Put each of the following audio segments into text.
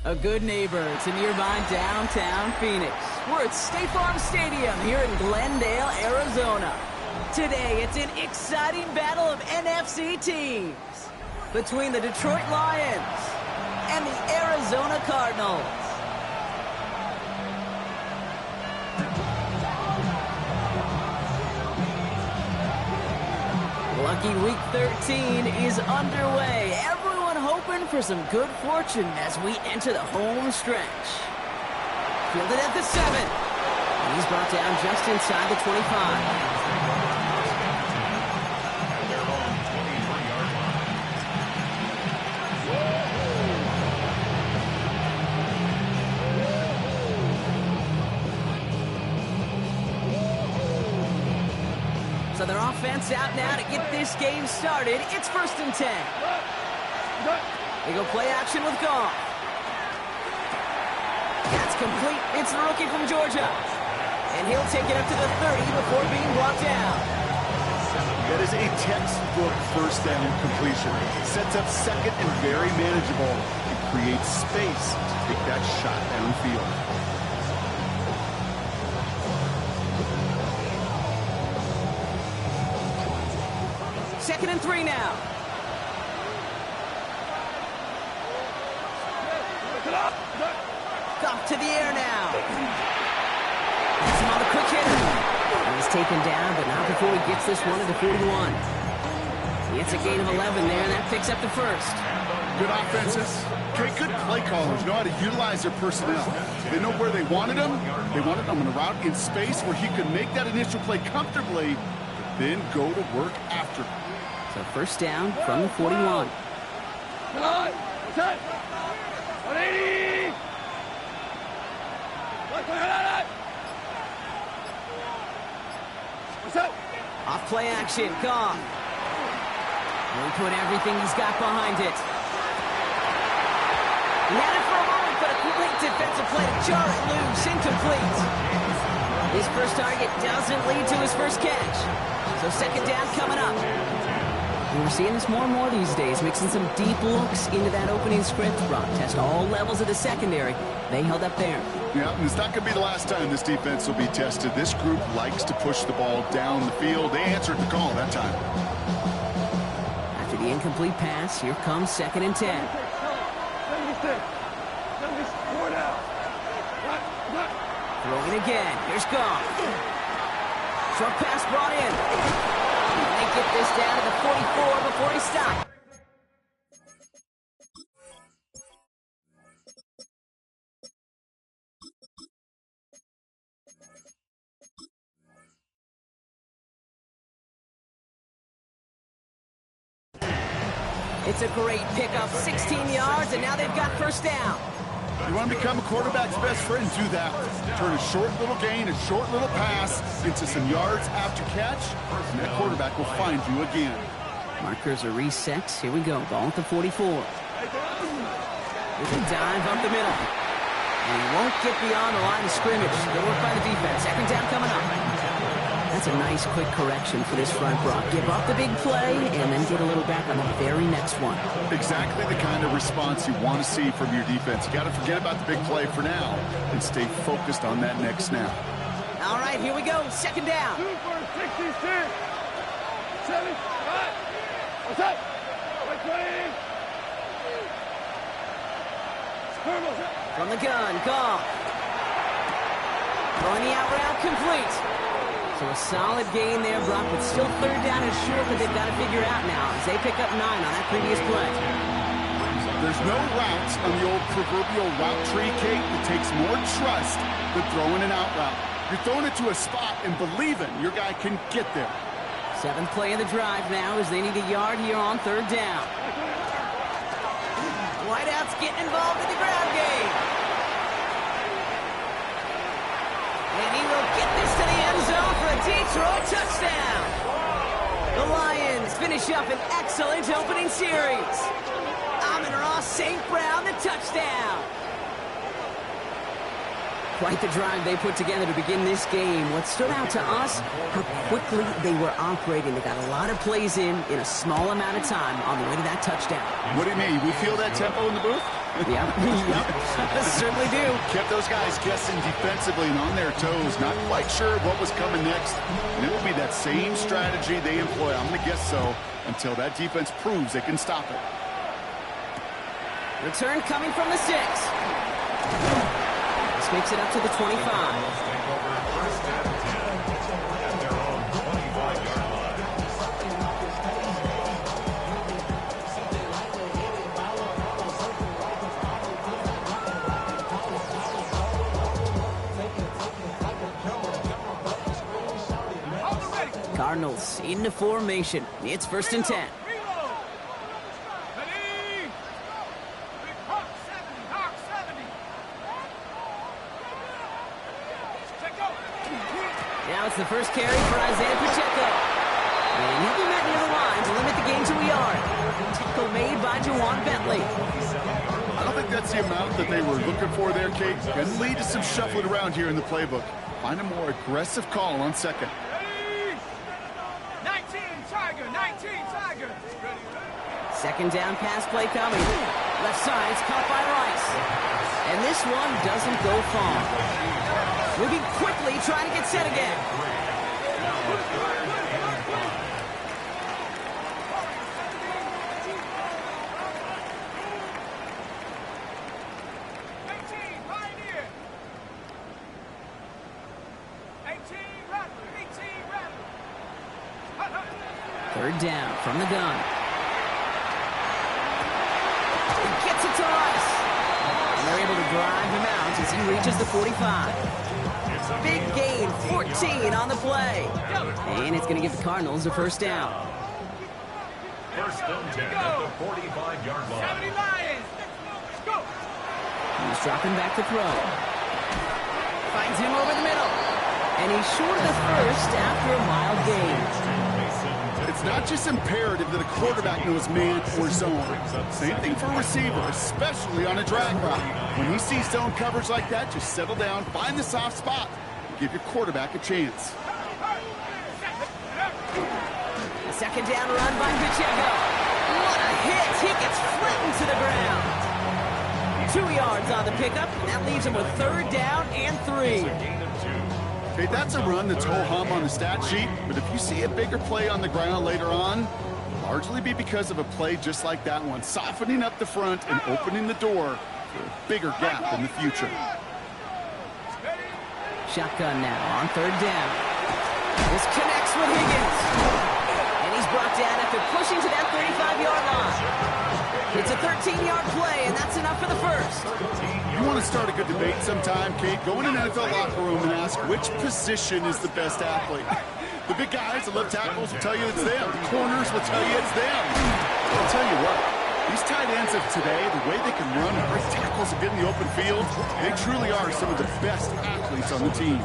A good neighbor to nearby downtown Phoenix. We're at State Farm Stadium here in Glendale, Arizona. Today, it's an exciting battle of NFC teams between the Detroit Lions and the Arizona Cardinals. Lucky Week 13 is underway. Everyone hoping for some good fortune as we enter the home stretch. Fielded at the 7. And he's brought down just inside the 25. So their offense out now to get this game started. It's 1st and 10. They go play action with Goff. That's complete. It's the rookie from Georgia. And he'll take it up to the 30 before being brought down. That is a textbook first down completion. Sets up second and very manageable. It creates space to take that shot downfield. 2nd and 3 now. Goff to the air now. That's him on the quick hitter. He's taken down, but not before he gets this one to the 41. It's a gain of 11 there, and that picks up the first. Good offenses. Good play callers know how to utilize their personnel. They know where they wanted him. They wanted him on a route in space where he could make that initial play comfortably, then go to work after. So 1st down from the 41. Off play action, Goff. He'll put everything he's got behind it. He had it for a moment, but a quick defensive play to jar it loose, incomplete. His first target doesn't lead to his first catch. So 2nd down coming up. We're seeing this more and more these days, mixing some deep looks into that opening script. Brock test all levels of the secondary. They held up there. Yeah, and it's not going to be the last time this defense will be tested. This group likes to push the ball down the field. They answered the call that time. After the incomplete pass, here comes 2nd and 10. Throwing again. Here's Goff. Short pass brought in. They get this down to the 44 before he stops. It's a great pickup, 16 yards, and now they've got 1st down. You want to become a quarterback's best friend, do that. Turn a short little gain, a short little pass into some yards after catch, and that quarterback will find you again. Markers are reset. Here we go. Ball at the 44. With a dive up the middle. And he won't get beyond the line of scrimmage. Good work by the defense. 2nd down coming up. That's a nice quick correction for this front, Brock. Give up the big play and then get a little back on the very next one. Exactly the kind of response you want to see from your defense. You got to forget about the big play for now and stay focused on that next snap. All right, here we go. 2nd down. 2 for 66. 7. What's up? From the gun, Goff. Throwing the out route complete. So a solid gain there, Brock, but still 3rd down is short that they've got to figure out now as they pick up 9 on that previous play. There's no routes on the old proverbial route tree, Kate. It takes more trust than throwing an out route. You're throwing it to a spot and believing your guy can get there. 7th play of the drive now as they need a yard here on 3rd down. wideouts getting involved in the ground game. And he will get this to the end zone for a Detroit touchdown. The Lions finish up an excellent opening series. Amon-Ra St. Brown, the touchdown. Quite the drive they put together to begin this game. What stood out to us, how quickly they were operating. They got a lot of plays in a small amount of time on the way to that touchdown. What do you mean? We feel that tempo in the booth? Yep, certainly do. Kept those guys guessing defensively and on their toes, not quite sure what was coming next. And it will be that same strategy they employ, I'm going to guess so, until that defense proves they can stop it. Return coming from the 6. This makes it up to the 25. Cardinals into formation. It's 1st and 10. Now it's the first carry for Isaiah Pacheco. And he'll be met near the line to limit the gain to a yard. Tackle made by Jawan Bentley. I don't think that's the amount that they were looking for there, Kate. Going to lead to some shuffling around here in the playbook. Find a more aggressive call on 2nd. 19 Tiger. 2nd down pass play coming. Left side, it's caught by Rice. And this one doesn't go far. Moving quickly, trying to get set again. Third down from the gun. He gets it to Rice. And they're able to drive him out as he reaches the 45. Big gain, 14 on the play. And it's going to give the Cardinals a 1st down. 1st and 10 at the 45-yard line. 70 Lions. Let's go. He's dropping back to throw. Finds him over the middle. And he's short of the 1st after a mild gain. It's not just imperative that a quarterback knows man or zone. Same thing for a receiver, especially on a drag route. When he sees zone coverage like that, just settle down, find the soft spot, and give your quarterback a chance. A 2nd down run by Pacheco. What a hit! He gets flattened to the ground. 2 yards on the pickup, and that leaves him with 3rd down and 3. Okay, that's a run that's ho-hum on the stat sheet, but if you see a bigger play on the ground later on, it'll largely be because of a play just like that one, softening up the front and opening the door for a bigger gap in the future. Shotgun now on 3rd down. This connects with Higgins. And he's brought down after pushing to that 35-yard line. It's a 13-yard play, and that's enough for the 1st. You want to start a good debate sometime, Kate? Go in an NFL locker room and ask which position is the best athlete. The big guys, the left tackles will tell you it's them. The corners will tell you it's them. I'll tell you what, these tight ends of today, the way they can run, break tackles and get in the open field, they truly are some of the best athletes on the team.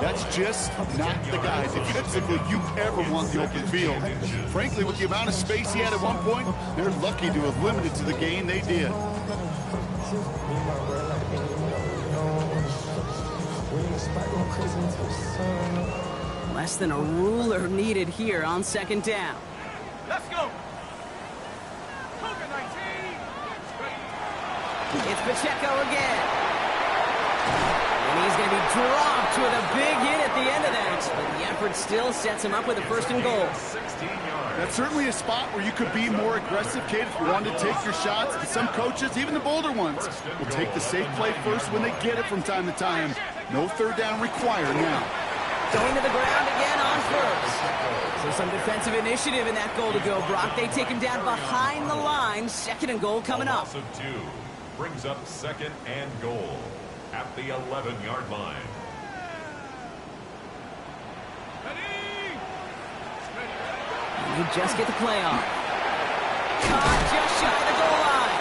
That's just not the guys defensively you ever want the open field. Frankly, with the amount of space he had at one point, they're lucky to have limited to the gain they did. Less than a ruler needed here on 2nd down. Let's go. It's Pacheco again. And he's going to be dropped with a big hit at the end of that. But the effort still sets him up with a 1st and goal. That's certainly a spot where you could be more aggressive, Kate, if you wanted to take your shots. And some coaches, even the bolder ones, will take the safe play first when they get it from time to time. No 3rd down required now. Going to the ground again on 1st. So some defensive initiative in that goal to go, Brock. They take him down behind the line. 2nd and goal coming up. Loss of 2 brings up 2nd and goal at the 11-yard line. And you just get the play off. Caught just shy of the goal line.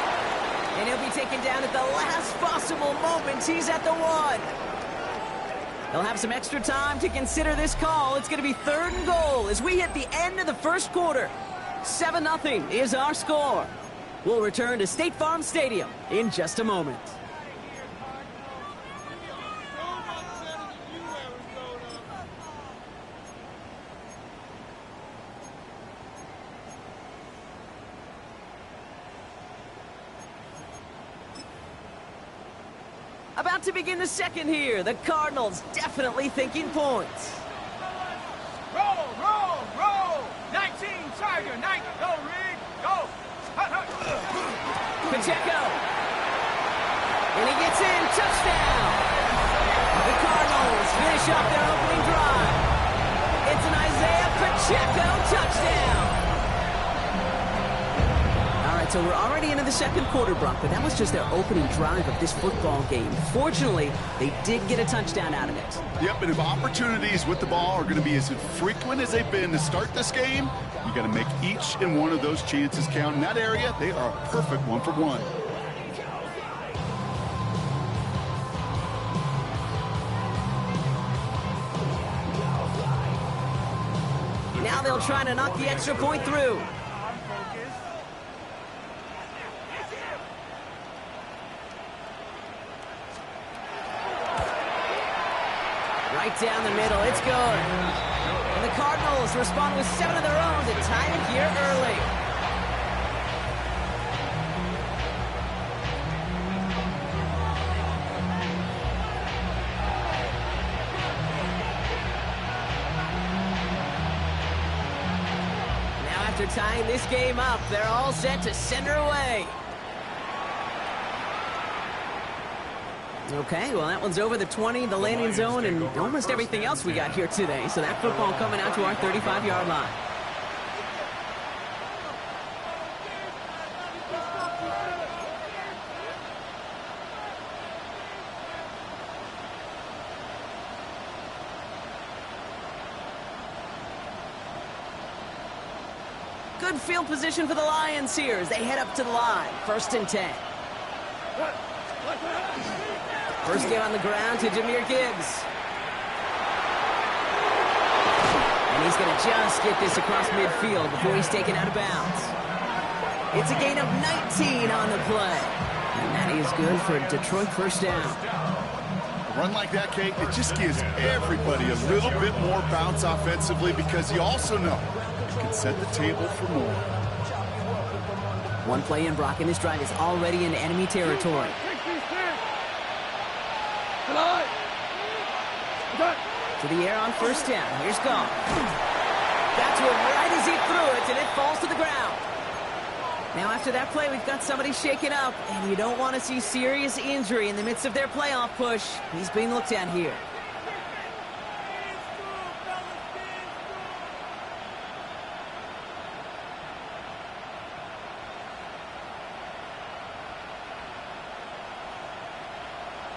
taken down at the last possible moment. He's at the 1. They'll have some extra time to consider this call. It's going to be 3rd and goal as we hit the end of the first quarter. 7-0 is our score. We'll return to State Farm Stadium in just a moment. About to begin the second here. The Cardinals definitely thinking points. Roll, roll, roll. 19, Tiger, 9. Go, Reed. Go. Pacheco. And he gets in. Touchdown. The Cardinals finish up their opening drive. It's an Isaiah Pacheco touchdown. All right, so we're already into the second quarter, Brock, but that was just their opening drive of this football game. Fortunately, they did get a touchdown out of it. Yep, and if opportunities with the ball are going to be as frequent as they've been to start this game, you got to make each and one of those chances count. In that area, they are a perfect 1-for-1. Now they'll try to knock the extra point through. Right down the middle, it's good. And the Cardinals respond with 7 of their own to tie it here early. Now after tying this game up, they're all set to send her away. Okay, well, that one's over the 20, the landing zone, and almost everything else we got here today. So that football coming out to our 35-yard line. Good field position for the Lions here as they head up to the line. 1st and 10. First game on the ground to Jahmyr Gibbs. And he's going to just get this across midfield before he's taken out of bounds. It's a gain of 19 on the play. And that is good for a Detroit first down. A run like that, Kate, it just gives everybody a little bit more bounce offensively because you also know you can set the table for more. One play in, Brock, and this drive is already in enemy territory. To the air on first down. Here's Goff. That's one right as he threw it, and it falls to the ground. Now after that play, we've got somebody shaken up, and you don't want to see serious injury in the midst of their playoff push. He's being looked at here.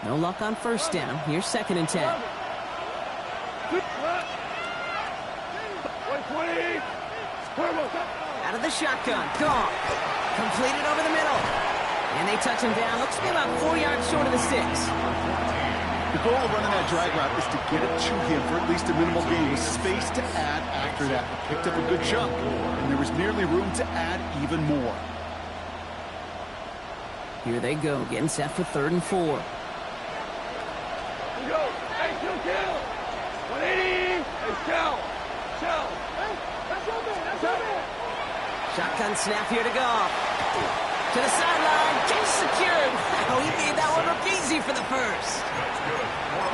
No luck on first down. Here's 2nd and 10. Out of the shotgun. Goff. Completed over the middle. And they touch him down. Looks to be about 4 yards short of the 6. The goal of running that drag route is to get it to him for at least a minimal gain with space to add after that. Picked up a good chunk, and there was nearly room to add even more. Here they go, getting set for 3rd and 4. Shotgun snap here to Goff. To the sideline, catch secured. Oh, he made that one look easy for the first.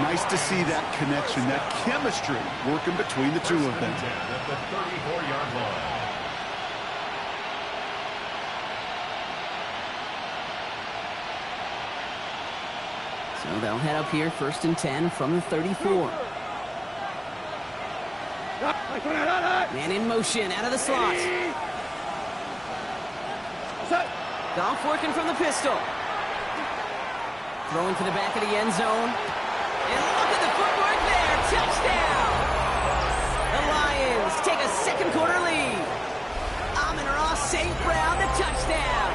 Nice to see that connection, that chemistry working between the two of them. At the 34-yard line. So they'll head up here, 1st and 10 from the 34. Man in motion, out of the slot. Goff working from the pistol. Throwing to the back of the end zone. And look at the footwork there. Touchdown! The Lions take a second quarter lead. Amon-Ra St. Brown, the touchdown.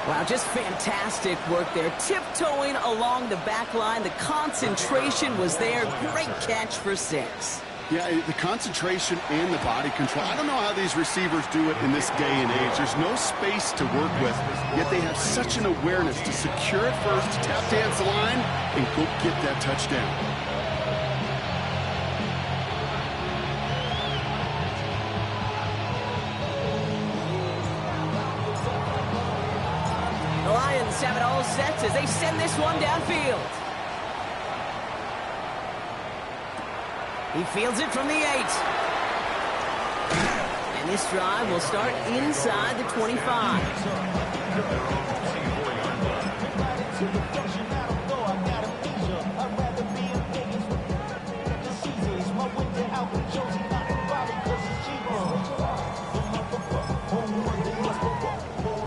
Wow, just fantastic work there. Tiptoeing along the back line. The concentration was there. Great catch for 6. Yeah, the concentration and the body control. I don't know how these receivers do it in this day and age. There's no space to work with, yet they have such an awareness to secure it first, to tap dance the line, and go get that touchdown. The Lions have it all set as they send this one downfield. He fields it from the 8. And this drive will start inside the 25.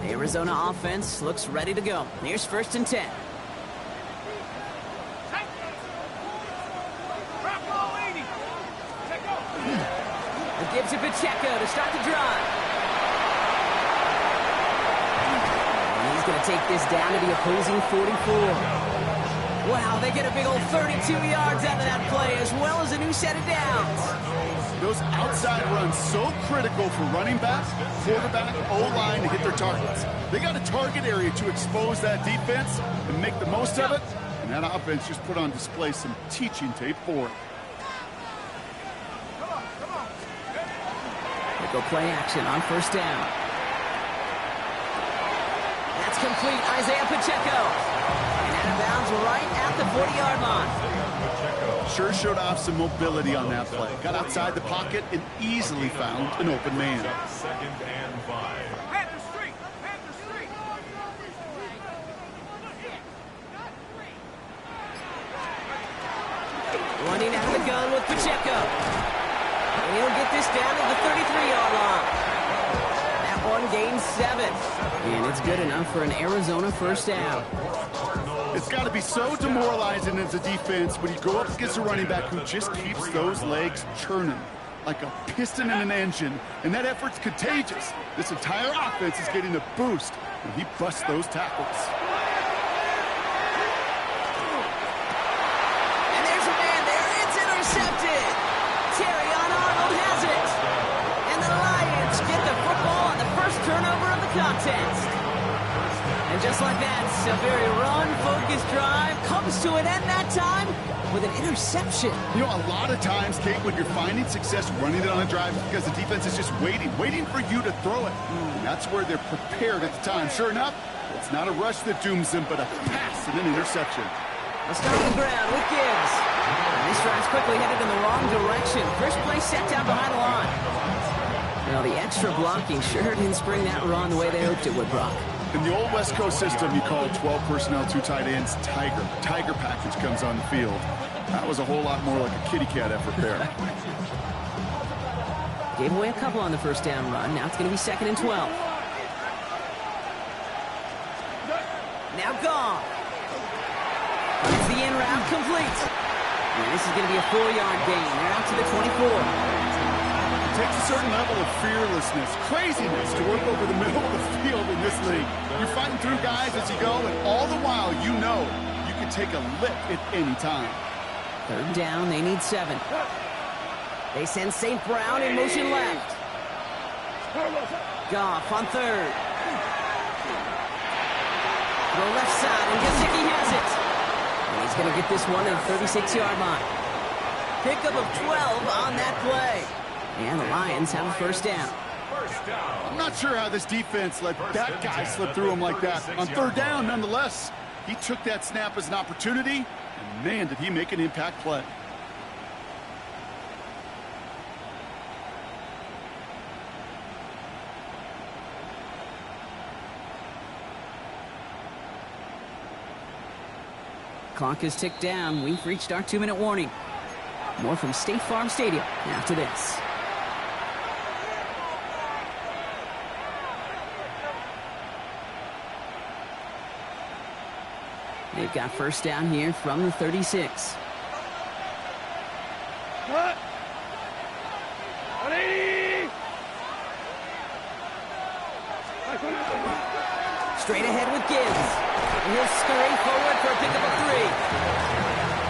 The Arizona offense looks ready to go. Here's 1st and 10. Gives it Pacheco to start the drive. And he's going to take this down to the opposing 44. Wow, they get a big old 32 yards out of that play, as well as a new set of downs. Those outside runs so critical for running back, quarterback, O-line to hit their targets. They got a target area to expose that defense and make the most of it. And that offense just put on display some teaching tape for it. Go play action on 1st down. That's complete. Isaiah Pacheco. And out of bounds right at the 40-yard line. Sure showed off some mobility on that play. Got outside the pocket and easily found an open man. 2nd and 5. Panther Street! Panther Street! Running out of the gun with Pacheco. And he'll get this down to the 33-yard line. That one gains 7. And it's good enough for an Arizona 1st down. It's got to be so demoralizing as a defense when you go up against a running back who just keeps those legs churning like a piston in an engine. And that effort's contagious. This entire offense is getting a boost when he busts those tackles. And there's a man there. It's intercepted. Has it. And the Lions get the football on the first turnover of the contest. And just like that, a very run-focused drive comes to an end that time with an interception. You know, a lot of times, Kate, when you're finding success running it on a drive because the defense is just waiting for you to throw it. And that's where they're prepared at the time. Sure enough, it's not a rush that dooms them, but a pass and an interception. Let's start on the ground with Gibbs. And this drive's quickly headed in the wrong direction. First play set down behind the line. Well, the extra blocking sure didn't spring that run the way they hoped it would, Brock. In the old West Coast system, you call 12 personnel, 2 tight ends, Tiger. Tiger package comes on the field. That was a whole lot more like a kitty cat effort there. Gave away a couple on the 1st down run. Now it's going to be 2nd and 12. Now gone. It's the in route complete. And this is going to be a 4-yard gain. They're out to the 24. It takes a certain level of fearlessness, craziness to work over the middle of the field in this league. You're fighting through guys as you go, and all the while you know you can take a lick at any time. 3rd down, they need 7. They send St. Brown in motion left. Goff on 3rd. The left side, and Gesicki has it. And he's going to get this one at the 36-yard line. Pickup of 12 on that play. And the Lions have a 1st down. I'm not sure how this defense let that guy slip through him like that. On 3rd down, nonetheless, he took that snap as an opportunity, and man, did he make an impact play. Clock is ticked down. We've reached our 2-minute warning. More from State Farm Stadium after this. They've got 1st down here from the 36. What? 180! Straight ahead with Gibbs. And he'll scurry forward for a pickup of 3.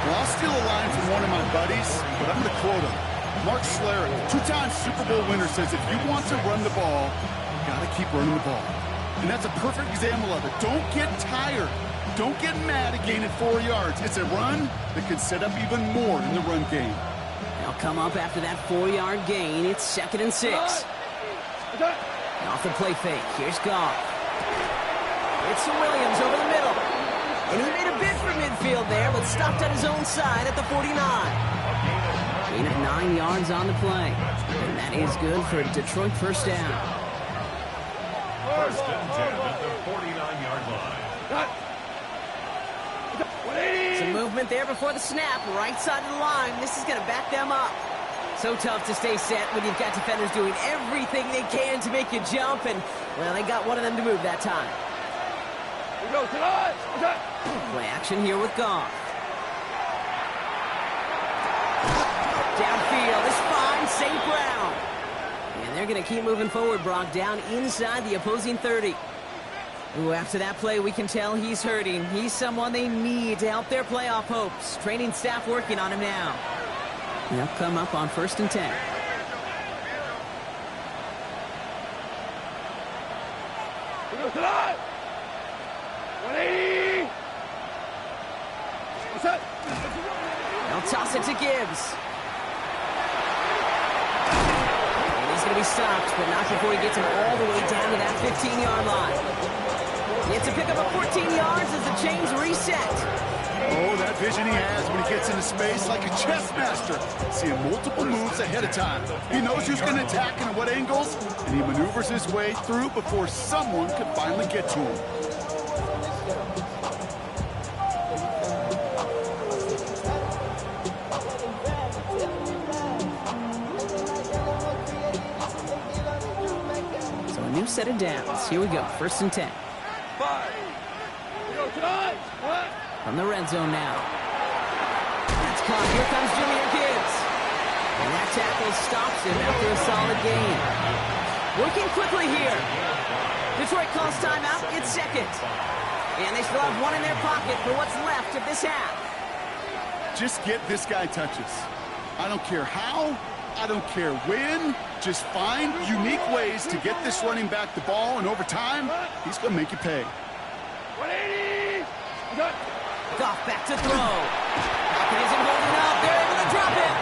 Well, I'll steal a line from one of my buddies, but I'm going to quote him. Mark Schlereth, 2-time Super Bowl winner, says if you want to run the ball, you got to keep running the ball. And that's a perfect example of it. Don't get tired. Don't get mad at gaining 4 yards. It's a run that can set up even more in the run game. They'll come up after that 4-yard gain. It's 2nd and 6. Off the play fake. Here's Goff. It's Williams over the middle. And he made a bid for midfield there, but stopped on his own side at the 49. Gain of 9 yards on the play. And that is good for a Detroit first down. First and 10 at the 49-yard line. Some movement there before the snap. Right side of the line. This is going to back them up. So tough to stay set when you've got defenders doing everything they can to make you jump. And, well, they got one of them to move that time. Play action here with Goff. Downfield is fine. St. Brown. And they're going to keep moving forward, Brock, down inside the opposing 30. Ooh, after that play, we can tell he's hurting. He's someone they need to help their playoff hopes. Training staff working on him now. They'll come up on 1st and 10. They'll toss it to Gibbs. And he's going to be stopped, but not before he gets him all the way down to that 15-yard line. It's a pickup of 14 yards as the chains reset. Oh, that vision he has when he gets into space like a chess master. Seeing multiple moves ahead of time. He knows who's going to attack and at what angles, and he maneuvers his way through before someone can finally get to him. So a new set of downs. Here we go. 1st and 10. From the red zone now. That's caught. Here comes Junior Gibbs. And that tackle stops him after a solid gain. Working quickly here. Detroit calls timeout. It's 2nd. And they still have one in their pocket for what's left of this half. Just get this guy touches. I don't care how. I don't care when. Just find unique ways to get this running back the ball, and over time, he's going to make you pay. Goff back to throw. Falcon isn't holding up. They're able to drop it.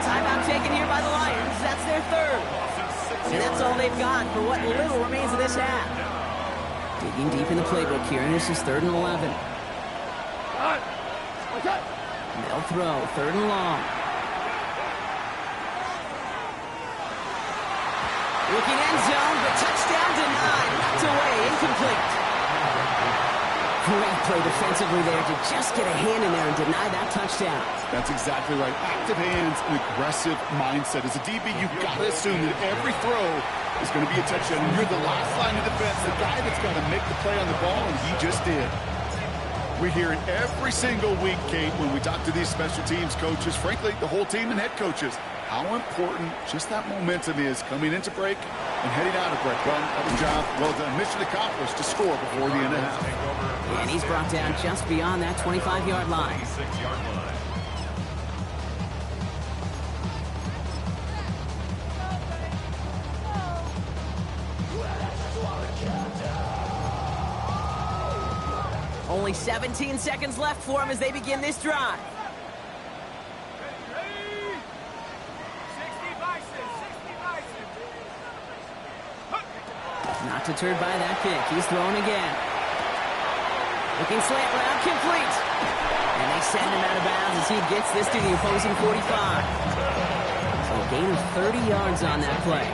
Timeout taken here by the Lions. That's their 3rd. And that's all they've got for what little remains of this half. Digging deep in the playbook here, and this is 3rd and 11. They'll throw. 3rd and long. Looking end zone, but touchdown denied. Knocked away. Incomplete. Great play defensively there to just get a hand in there and deny that touchdown. That's exactly right. Active hands and aggressive mindset. As a DB, you've got to assume that every throw is going to be a touchdown. And you're the last line of defense, the guy that's got to make the play on the ball, and he just did. We hear it every single week, Kate, when we talk to these special teams coaches, frankly, the whole team and head coaches, how important just that momentum is coming into break and heading out of break. Well, that was a job well done. Mission accomplished to score before the end of the half. And he's brought down just beyond that 25-yard line. 26-yard line. Only 17 seconds left for him as they begin this drive. Ready? 60 bison, 60 bison. Not deterred by that kick. He's throwing again. Looking slant route, complete. And they send him out of bounds as he gets this to the opposing 45. So a gain of 30 yards on that play.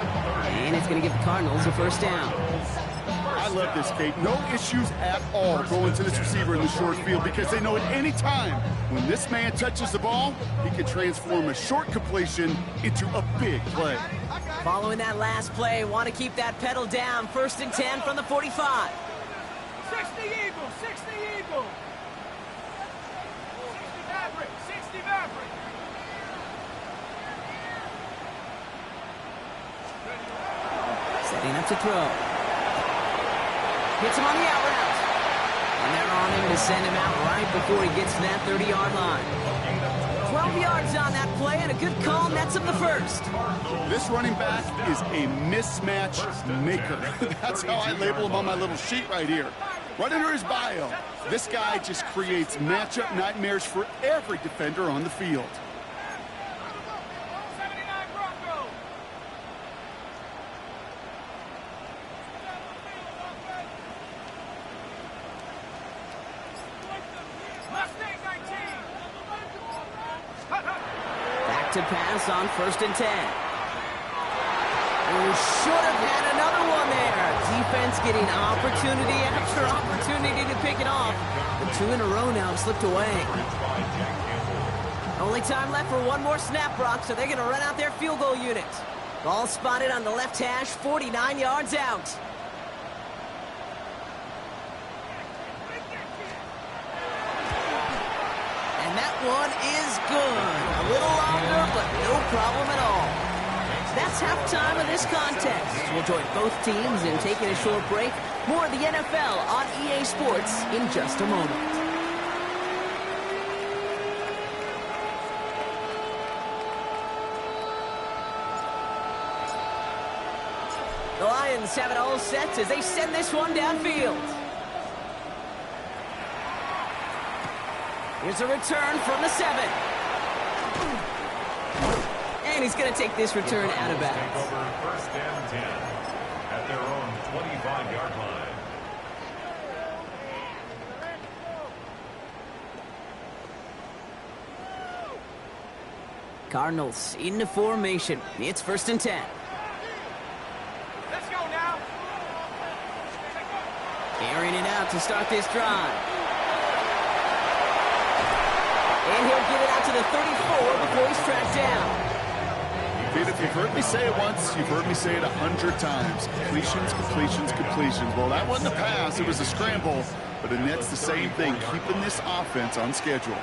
And it's going to give the Cardinals a first down. I love this, Kate. No issues at all going to this receiver in the short field because they know at any time when this man touches the ball, he can transform a short completion into a big play. Following that last play, want to keep that pedal down. 1st and 10 from the 45. 60 Eagles, 60 Eagles. 60 Maverick, 60 Maverick. Setting up to throw. Hits him on the out route. And they're on him to send him out right before he gets to that 30-yard line. 12 yards on that play, and a good call nets him the first. This running back is a mismatch maker. That's how I label him on my little sheet right here. Right under his bio, this guy just creates matchup nightmares for every defender on the field. Back to pass on 1st and 10. Who should have had another one there. Defense getting opportunity after opportunity to pick it off. The 2 in a row now have slipped away. Only time left for one more snap, Brock, so they're going to run out their field goal unit. Ball spotted on the left hash, 49 yards out. And that one is good. A little longer, but no problem at all. That's halftime of this contest. We'll join both teams in taking a short break. More of the NFL on EA Sports in just a moment. The Lions have it all set as they send this one downfield. Here's a return from the 7. And he's going to take this return out of bounds. Over 1st and 10 at their own 25-yard line. Cardinals into formation. It's 1st and 10. Let's go now. Airing it out to start this drive. And he'll get it out to the 34 before he's tracked down. If you've heard me say it once, you've heard me say it 100 times. Completions, completions, completions. Well, that wasn't a pass. It was a scramble. But it nets the same thing, keeping this offense on schedule.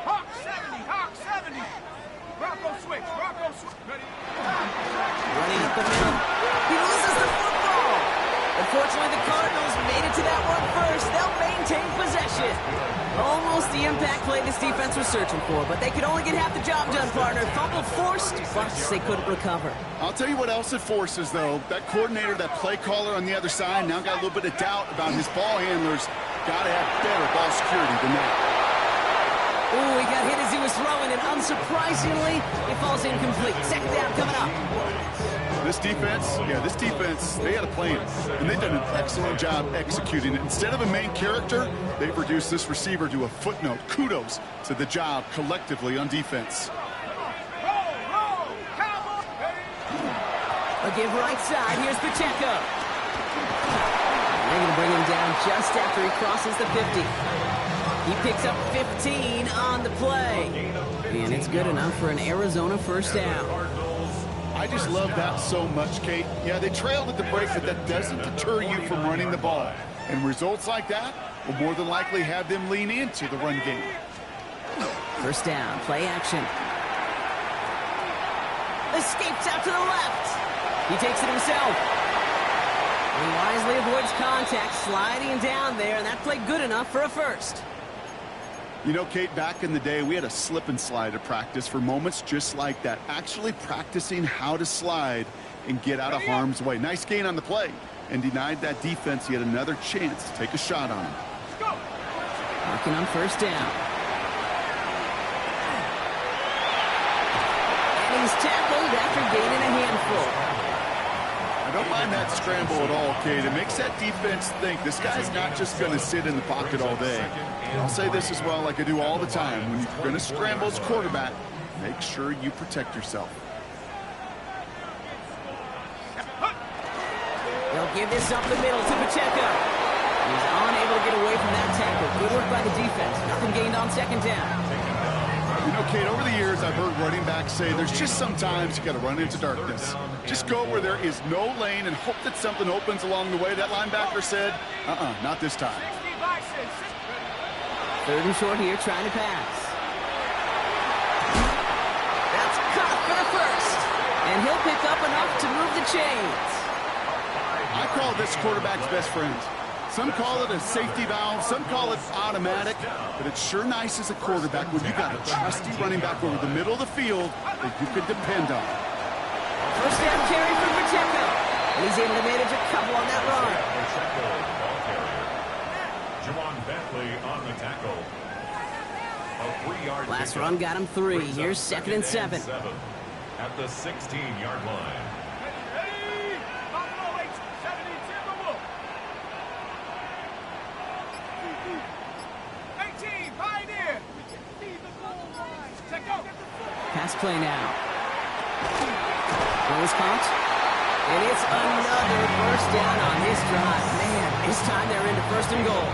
Hawk 70, Hawk 70. Bronco switch, Bronco switch. Ready? Running up the middle. He loses the football. Unfortunately, the Cardinals made it to that one first. They'll maintain possession. Almost the impact play this defense was searching for, but they could only get half the job done, partner. Fumble forced, plus they couldn't recover. I'll tell you what else it forces, though. That coordinator, that play caller on the other side, now got a little bit of doubt about his ball handlers. Got to have better ball security than that. Ooh, he got hit as he was throwing, and unsurprisingly, it falls incomplete. 2nd down coming up. This defense, they had a plan, and they've done an excellent job executing it. Instead of a main character, they've reduced this receiver to a footnote. Kudos to the job collectively on defense. Roll, Cowboy. A give right side. Here's Pacheco. They're going to bring him down just after he crosses the 50. He picks up 15 on the play. And it's good enough for an Arizona 1st down. I just love that so much, Kate. Yeah, they trailed at the break, but that doesn't deter you from running the ball. And results like that will more than likely have them lean into the run game. 1st down, play action. Escapes out to the left. He takes it himself. He wisely avoids contact, sliding down there, and that played good enough for a 1st. You know, Kate, back in the day, we had a slip and slide at practice for moments just like that. Actually practicing how to slide and get out of harm's way. Nice gain on the play, and denied that defense yet another chance to take a shot on him. Marking on 1st down. And he's tackled after gaining a handful. I don't mind that scramble at all, Kate. It makes that defense think this guy's not just going to sit in the pocket all day. And I'll say this as well, like I do all the time. When you're going to scramble as quarterback, make sure you protect yourself. They'll give this up the middle to Pacheco. He's unable to get away from that tackle. Good work by the defense. Nothing gained on 2nd down. You know, Kate, over the years, I've heard running backs say there's just sometimes you got to run into darkness. Just go where there is no lane and hope that something opens along the way. That linebacker said, not this time. 3rd and short here, trying to pass. That's caught for the 1st. And he'll pick up enough to move the chains. I call this quarterback's best friend. Some call it a safety valve, some call it automatic, but it's sure nice as a quarterback when you got a trusty running back over the middle of the field that you can depend on. First down carry for Pacheco. And he's able to manage a couple on that run. Pacheco, ball carrier. Juwan Bentley on the tackle. A 3-yard Last pickup. run got him 3. Brings up Here's second and 7. At the 16-yard line. Ready? Buffalo 870 Timberwolves. 18, Pioneer. Check go. Pass play now. Throw is caught. And it's another first down on this drive. Man, this time they're into first and goal.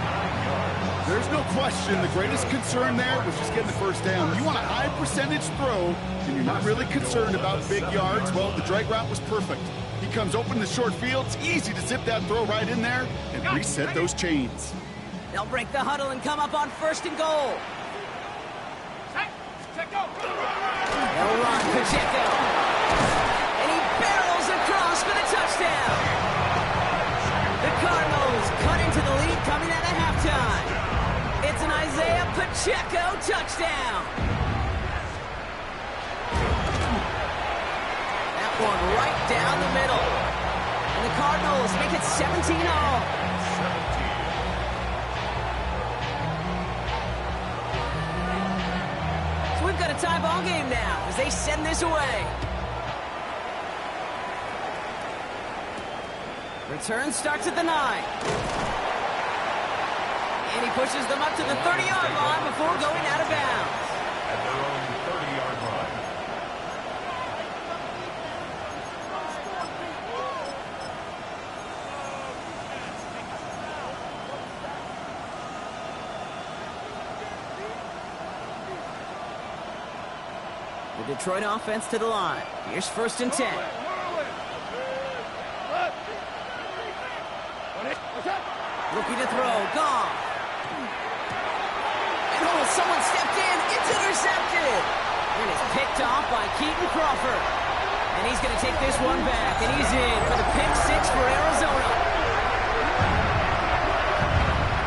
There's no question the greatest concern there was just getting the first down. You want a high percentage throw, and you're not really concerned about big yards. Well, the drag route was perfect. He comes open in the short field. It's easy to zip that throw right in there and reset those chains. They'll break the huddle and come up on first and goal. Check go. They'll run Pacheco. And he barrels across for the touchdown. The Cardinals cut into the lead coming out of halftime. It's an Isaiah Pacheco touchdown. That one right down the middle. And the Cardinals make it 17-all. So we've got a tie ball game now as they send this away. Return starts at the 9. And he pushes them up to the 30-yard line before going out of bounds. At their own 30-yard line. The Detroit offense to the line. Here's first and 10. Looking to throw. Gone. And someone stepped in. It's intercepted. And it's picked off by Keaton Crawford. And he's going to take this one back. And he's in for the pick 6 for Arizona.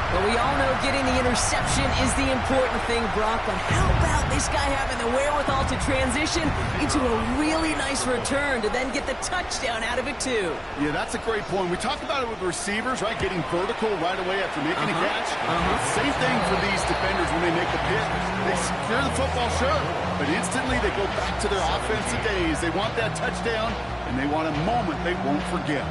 But we all know getting the interception is the important thing, Brock. But how about this guy having the wherewithal to transition into a really nice return to then get the touchdown out of it, too? Yeah, that's a great point. We talk about it with receivers, right? Getting vertical right away after making a catch. Same thing for these defenders when they make the pick. They secure the football, sure, but instantly they go back to their offensive days. They want that touchdown, and they want a moment they won't forget.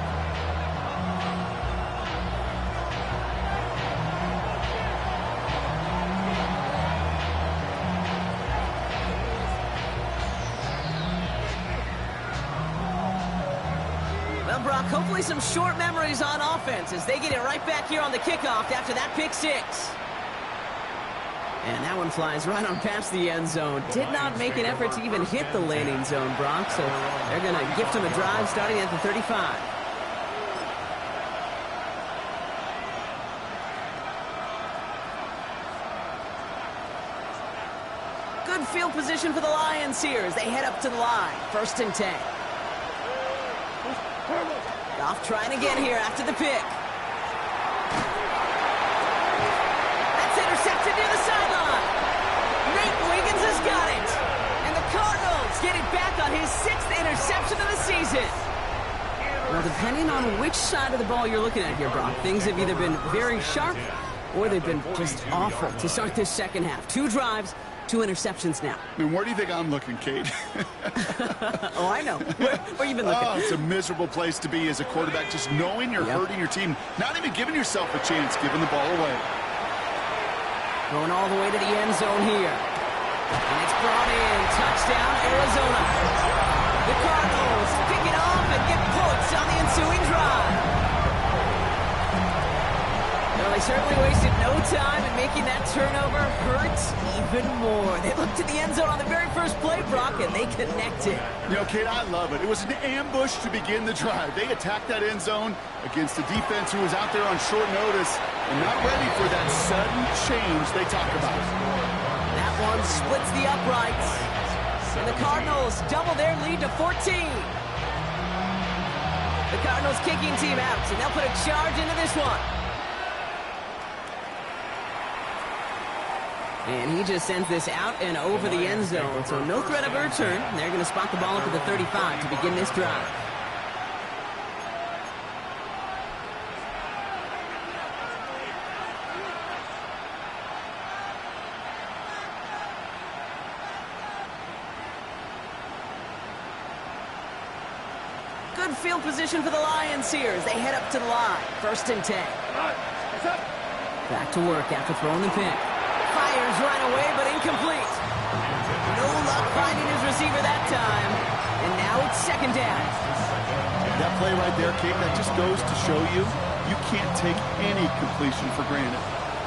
Well, Brock, hopefully some short memories on offense as they get it right back here on the kickoff after that pick 6. And that one flies right on past the end zone. Did not make an effort to even hit the landing zone, Brock, so they're going to gift him a drive starting at the 35. Good field position for the Lions here as they head up to the line. First and 10. Goff trying again here after the pick. That's intercepted near the sideline. Nate Wiggins has got it. And the Cardinals get it back on his 6th interception of the season. Well, depending on which side of the ball you're looking at here, Brock, things have either been very sharp or they've been just awful to start this second half. 2 drives, 2 interceptions now. I mean, where do you think I'm looking, Kate? Oh, I know. Where you been looking? Oh, it's a miserable place to be as a quarterback, just knowing you're hurting your team, not even giving yourself a chance, giving the ball away. Going all the way to the end zone here. And it's brought in. Touchdown, Arizona. The Cardinals pick it off and get points on the ensuing drive. Well, they certainly wasted no time in making that turnover hurt even more. They looked to the end zone on the very first play, Brock, and they connected. You know, Kate, I love it. It was an ambush to begin the drive. They attacked that end zone against a defense who was out there on short notice and not ready for that sudden change they talk about. That one splits the uprights. And the Cardinals double their lead to 14. The Cardinals kicking team out, and they'll put a charge into this one. And he just sends this out and over the end zone, so no threat of a return. They're going to spot the ball up at the 35 to begin this drive. Good field position for the Lions here as they head up to the line. 1st and 10. Back to work after throwing the pick. Fires right away, but incomplete. No luck finding his receiver that time. And now it's 2nd down. That play right there, Kate, that just goes to show you, you can't take any completion for granted.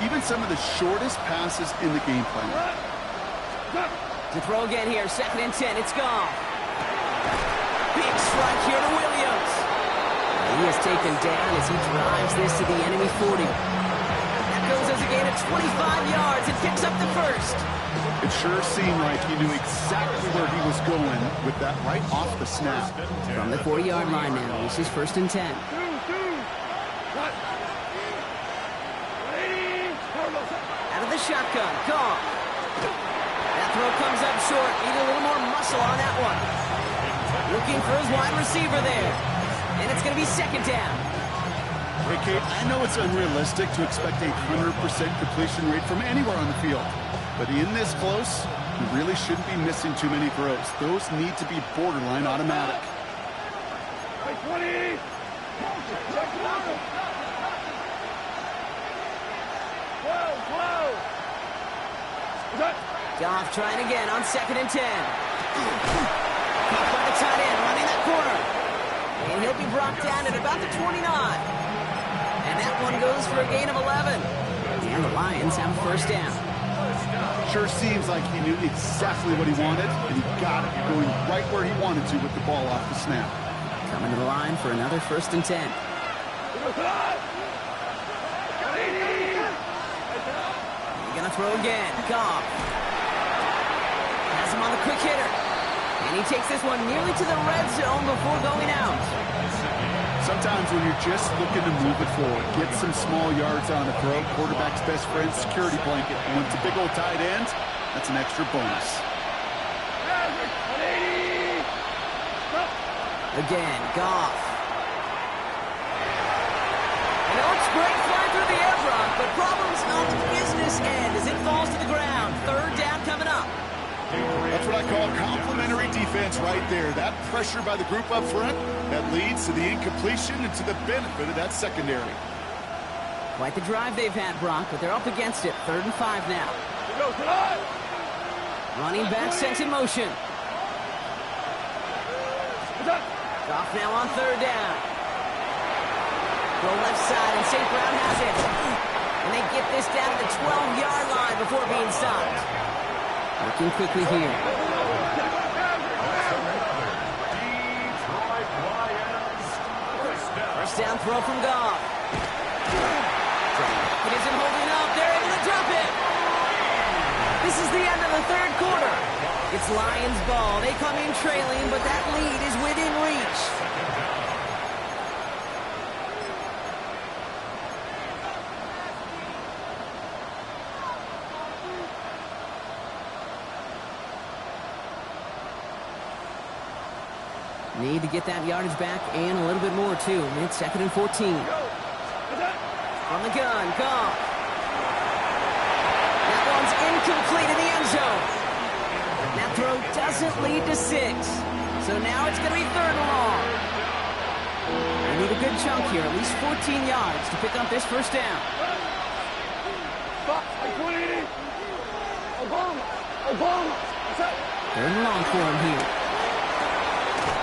Even some of the shortest passes in the game plan. To throw again here, 2nd and 10. It's gone. Big strike here to Williams. He is taken down as he drives this to the enemy 40. That goes as a gain of 25 yards. It picks up the 1st. It sure seemed like he knew exactly where he was going with that right off the snap. From the 40-yard line now, this is 1st and 10. Out of the shotgun, gone. That throw comes up short. Need a little more muscle on that one. Looking for his wide receiver there. And it's going to be 2nd down. Hey, Kate, I know it's unrealistic to expect a 100% completion rate from anywhere on the field. But in this close, you really shouldn't be missing too many throws. Those need to be borderline automatic. 20. Goff trying again on 2nd and 10. Caught by the tight end, running that corner. And he'll be brought down at about the 29. And that one goes for a gain of 11. And the Lions have a 1st down. Sure seems like he knew exactly what he wanted, and he got it going right where he wanted to with the ball off the snap. Coming to the line for another 1st and 10. He's going to throw again. Goff. Has him on the quick hitter. And he takes this one nearly to the red zone before going out. Sometimes when you're just looking to move it forward, get some small yards on a throw, quarterback's best friend, security blanket. And when it's a big old tight end, that's an extra bonus. Again, Goff. And it looks great flying through the air, Brock, but problems on the business end as it falls to the ground. 3rd down coming up. That's what I call complimentary defense right there. That pressure by the group up front, that leads to the incompletion and to the benefit of that secondary. Quite the drive they've had, Brock, but they're up against it. 3rd and 5 now. Running back sent in motion. Goff now on 3rd down. Go left side, and St. Brown has it. And they get this down to the 12-yard line before being stopped. Working quickly here. 1st down throw from Goff. It isn't holding up. They're able to drop it. This is the end of the 3rd quarter. It's Lions ball. They come in trailing, but that lead is within reach. Need to get that yardage back and a little bit more, too. It's 2nd and 14. From the gun, Goff. That one's incomplete in the end zone. That throw doesn't lead to 6. So now it's going to be 3rd and long. They need a good chunk here, at least 14 yards to pick up this 1st down. 3rd and long for him here.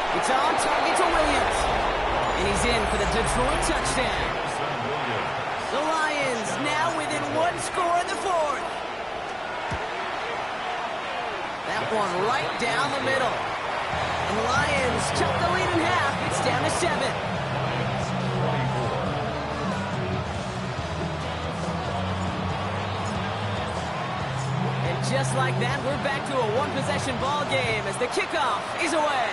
It's on target to Williams. And he's in for the Detroit touchdown. The Lions now within 1 score in the 4th. That one right down the middle. And the Lions chop the lead in half. It's down to 7. And just like that, we're back to a one-possession ball game as the kickoff is away.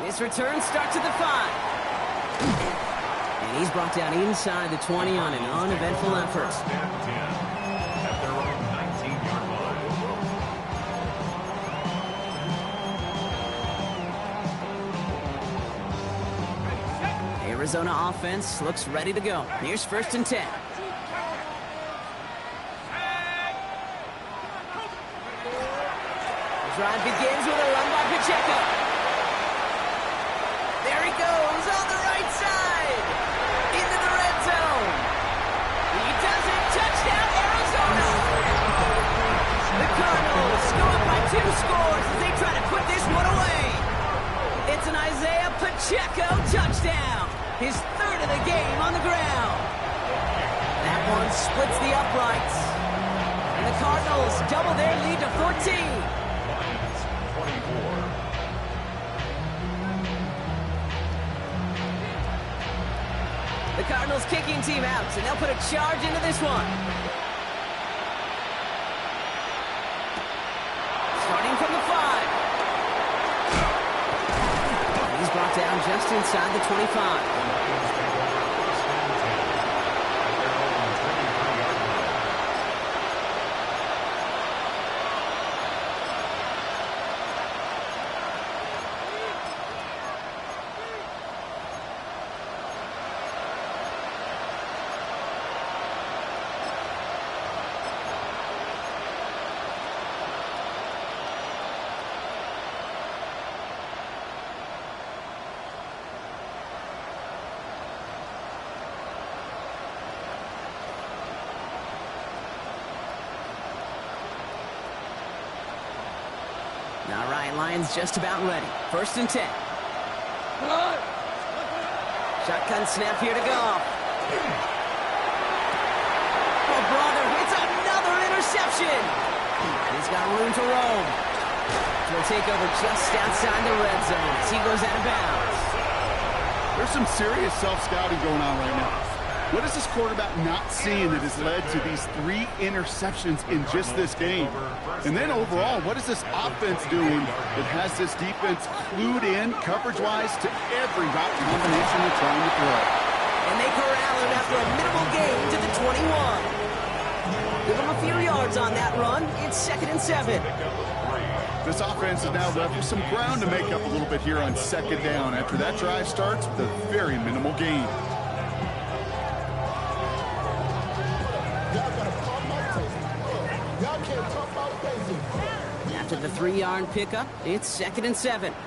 This return starts at the 5. And he's brought down inside the 20 on an uneventful effort. Stand 10 at their own 19-yard line. Arizona offense looks ready to go. Here's 1st and 10. The drive begins with a run by Pacheco. There he goes on the right side. Into the red zone. He does it. Touchdown, Arizona. The Cardinals go up by 2 scores as they try to put this one away. It's an Isaiah Pacheco touchdown. His 3rd of the game on the ground. That one splits the uprights. And the Cardinals double their lead to 14. Lions 24. The Cardinals kicking team out, and they'll put a charge into this one. Starting from the 5. He's brought down just inside the 25. All right, Lions just about ready. 1st and 10. Shotgun snap here to go. Oh, brother, it's another interception. He's got room to roam. He'll take over just outside the red zone as he goes out of bounds. There's some serious self-scouting going on right now. What is this quarterback not seeing that has led to these 3 interceptions in just this game? And then overall, what is this offense doing that has this defense clued in coverage-wise to every route combination they're trying to throw? And they corral him after a minimal gain to the 21. Give him a few yards on that run. It's 2nd and 7. This offense is now left with some ground to make up a little bit here on 2nd down after that drive starts with a very minimal gain. After the 3-yard pickup, it's 2nd and 7. Here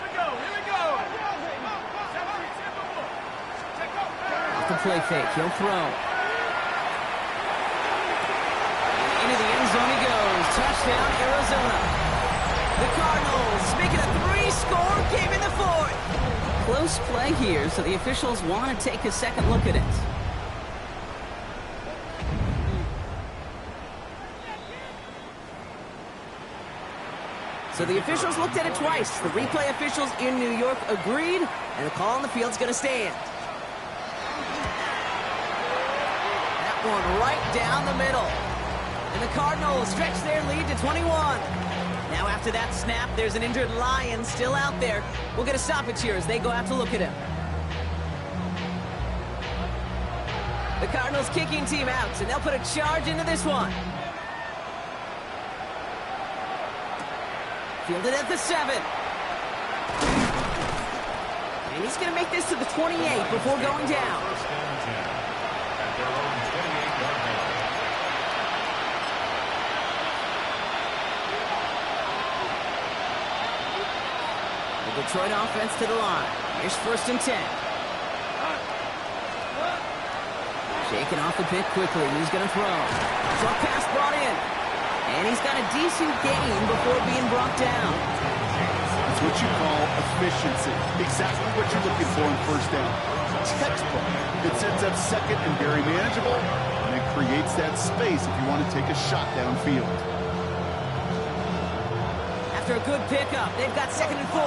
we go. Off the play fake, he'll throw. Into the end zone he goes. Touchdown, Arizona. The Cardinals make it a 3-score game in the 4th. Close play here, so the officials want to take a second look at it. So the officials looked at it twice. The replay officials in New York agreed, and the call on the field's going to stand. That one right down the middle. And the Cardinals stretch their lead to 21. Now after that snap, there's an injured Lion still out there. We'll get a stoppage here as they go out to look at him. The Cardinals kicking team out, and they'll put a charge into this one. Fielded at the 7. And he's going to make this to the 28 before going down. First and 10 at their own 28-yard line. The Detroit offense to the line. Here's 1st and 10. Shaking off the pick quickly. He's going to throw. Short pass brought in. And he's got a decent gain before being brought down. That's what you call efficiency. Exactly what you're looking for in 1st down. Textbook. It sets up 2nd and very manageable, and it creates that space if you want to take a shot downfield. After a good pickup, they've got 2nd and 4.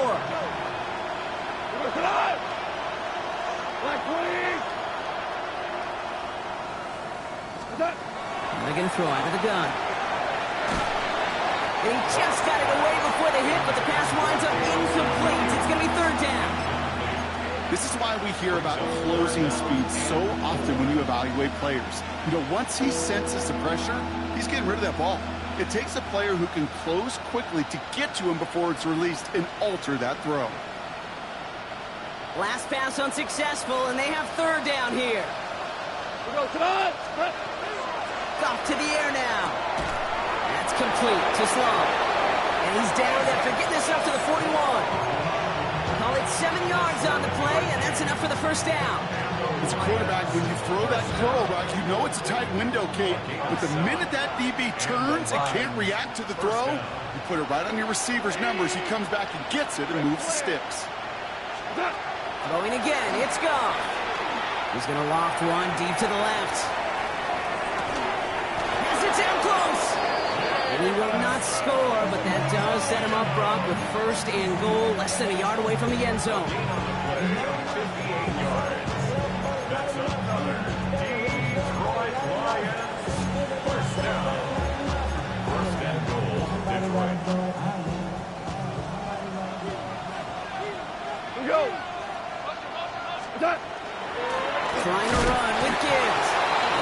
They're going to throw out of the gun. And he just got it away before the hit, but the pass winds up incomplete. It's going to be third down. This is why we hear about closing speed so often when you evaluate players. You know, once he senses the pressure, he's getting rid of that ball. It takes a player who can close quickly to get to him before it's released and alter that throw. Last pass unsuccessful, and they have third down here. Come on! Off to the air now. That's complete to Sloan. And he's down after getting this up to the 41. Call it 7 yards on the play, and that's enough for the first down. As a quarterback, when you throw that curl route, you know it's a tight window, Kate. But the minute that DB turns and can't react to the throw, you put it right on your receiver's numbers. He comes back and gets it and moves the sticks. Throwing again, it's gone. He's going to loft one deep to the left. Has it down close. And he will not score, but that does set him up, Brock, with first and goal, less than a yard away from the end zone. 58 yards. That's another Detroit Lions first down. First and goal, Detroit. Go! Trying to run with Gibbs.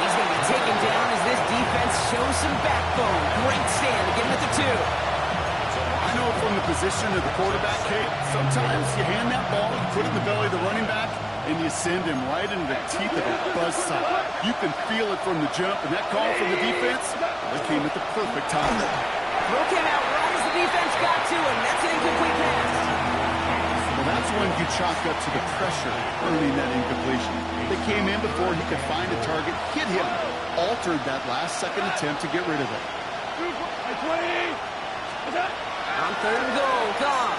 He's going to be taken down as this defense shows some backbone. Great stand to get him at the 2. I know from the position of the quarterback, Kate, sometimes you hand that ball, you put it in the belly of the running back, and you send him right into the teeth of that buzzsaw. You can feel it from the jump, and that call from the defense, that came at the perfect time. Throw came out right as the defense got to him. That's an incomplete pass. Well, that's when you chalk up to the pressure earning that incompletion. They came in before he could find a target, hit him, altered that last-second attempt to get rid of it. On third and goal, Goff.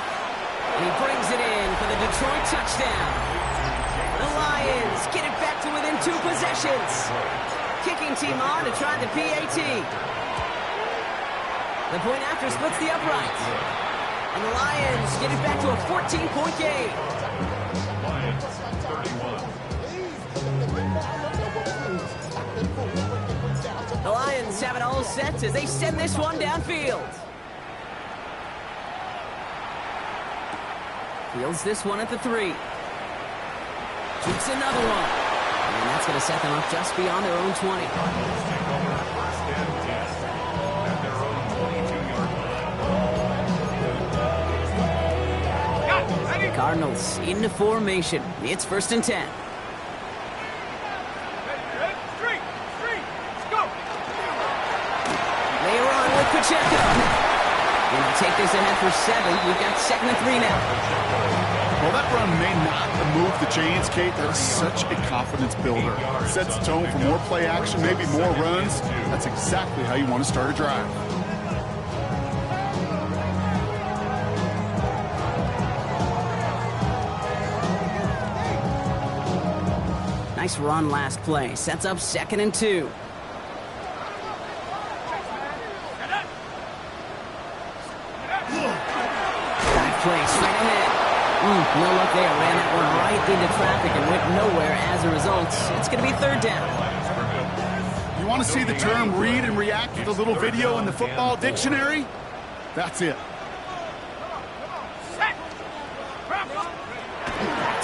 And he brings it in for the Detroit touchdown. The Lions get it back to within 2 possessions. Kicking team on to try the PAT. The point after splits the uprights. And the Lions get it back to a 14-point game. Lions 31. The Lions have it all set as they send this one downfield. Fields this one at the 3. Shoots another one. And that's going to set them up just beyond their own 20. Take over first and 10 at their own 22-yard line. Cardinals into formation. It's first and 10. Street! Let's go! They run with Pacheco. And to take this ahead for 7, we've got second and 3 now. Well, that run may not have moved the chains, Kate. That is such a confidence builder. Sets the tone for more play action, maybe more runs. That's exactly how you want to start a drive. Nice run last play. Sets up second and 2. Play straight ahead. No luck there. Ran that one right into traffic and went nowhere as a result. It's going to be third down. You want to see the term read and react with a little video in the football dictionary? That's it.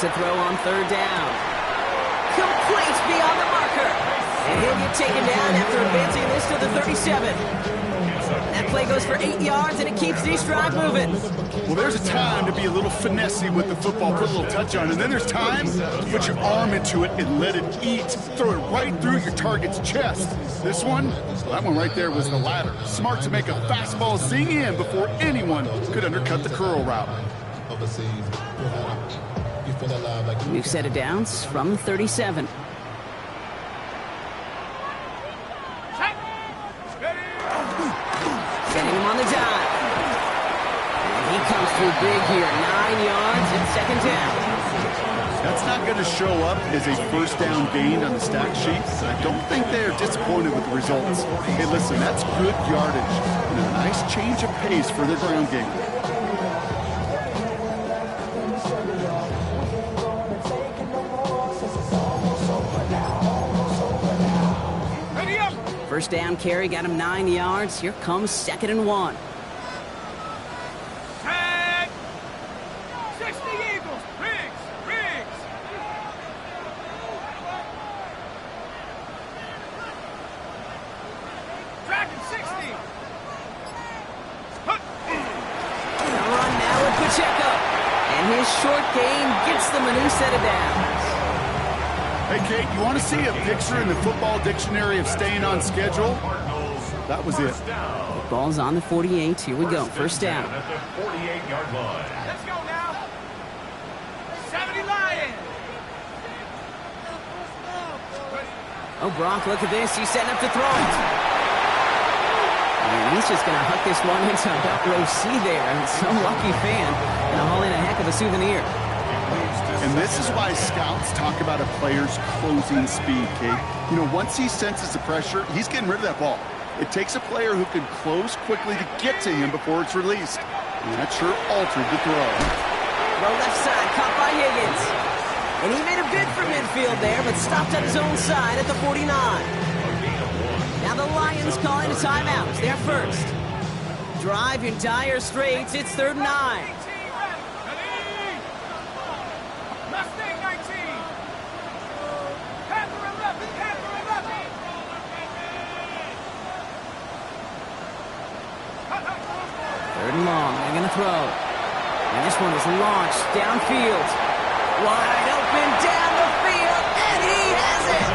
To throw on third down. Complete beyond the marker. And he'll get taken down after advancing this to the 37. That play goes for 8 yards, and it keeps these drive moving. Well, there's a time to be a little finessey with the football, put a little touch on it. And then there's time to put your arm into it and let it eat. Throw it right through your target's chest. This one, well, that one right there was the latter. Smart to make a fastball zing in before anyone could undercut the curl route. New set of downs from the 37. Setting him on the dive. And he comes through big here. 9 yards and second down. That's not going to show up as a first down gained on the stat sheet. I don't think they're disappointed with the results. Hey, listen, that's good yardage and a nice change of pace for their ground game. First down carry got him 9 yards. Here comes second and 1. 60 Eagles. Riggs. Riggs. Dragon 60. Run now with Pacheco. And his short gain gets them a new set of downs. Hey, Kate, you want to see a picture in the football dictionary of staying on schedule? That was it. Ball's on the 48. Here we go. First down. At the 48-yard line. Let's go now. 70 Lions. Oh, Brock, look at this. He's setting up to throw it. And he's just going to huck this one into about row C there. And some lucky fan going to haul in a heck of a souvenir. And this is why scouts talk about a player's closing speed, Kate. You know, once he senses the pressure, he's getting rid of that ball. It takes a player who can close quickly to get to him before it's released. And that sure altered the throw. The left side, caught by Higgins. And he made a bid for midfield there, but stopped at his own side at the 49. Now the Lions calling a timeout. They're first. Drive in dire straits. It's 3rd and 9. Mustang 19. Panther 11. Panther 11. Third and long. They're going to throw. And this one is launched downfield. Wide open down the field. And he has it.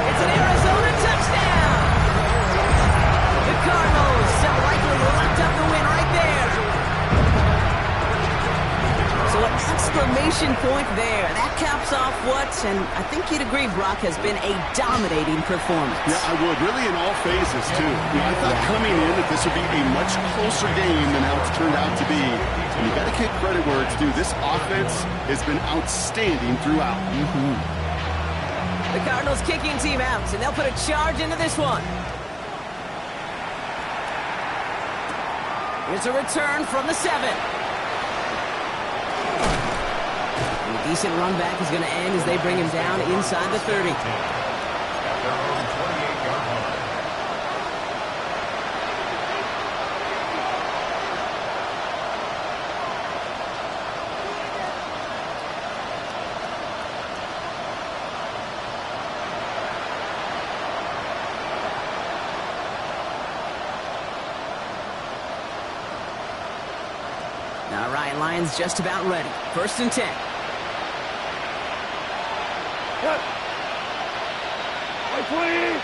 It's an Arizona touchdown. The Cardinals have likely locked up the win right there. So an exclamation point there. That caps off what, and I think you'd agree, Brock, has been a dominating performance. Yeah, I would. Really in all phases, too. You know, I thought coming in that this would be a much closer game than how it's turned out to be. And you got to give credit where it's due. This offense has been outstanding throughout. The Cardinals kicking team out, and they'll put a charge into this one. Here's a return from the 7. And a decent run back is going to end as they bring him down inside the 30. At their own 28-yard line. All right, Lions just about ready. 1st and 10. What? Wait, please.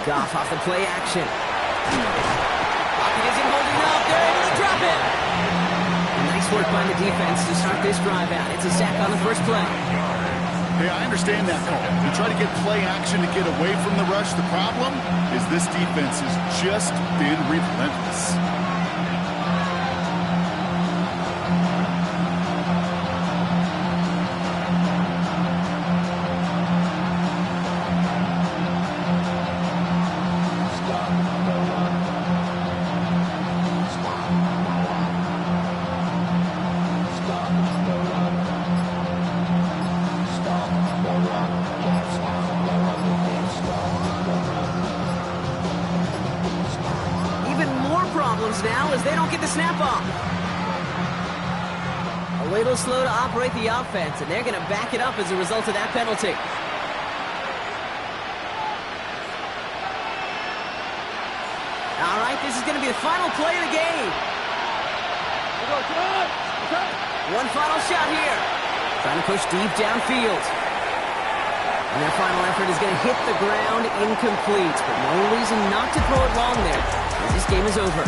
Goff off the play action. Pocket isn't holding up. They're able to drop it. Nice work by the defense to start this drive out. It's a sack on the first play. Hey, I understand that call. You try to get play action to get away from the rush. The problem is this defense has just been relentless. Now as they don't get the snap off. A little slow to operate the offense, and they're going to back it up as a result of that penalty. All right, this is going to be the final play of the game. One final shot here. Trying to push deep downfield. And their final effort is going to hit the ground incomplete, but no reason not to throw it long there. This game is over.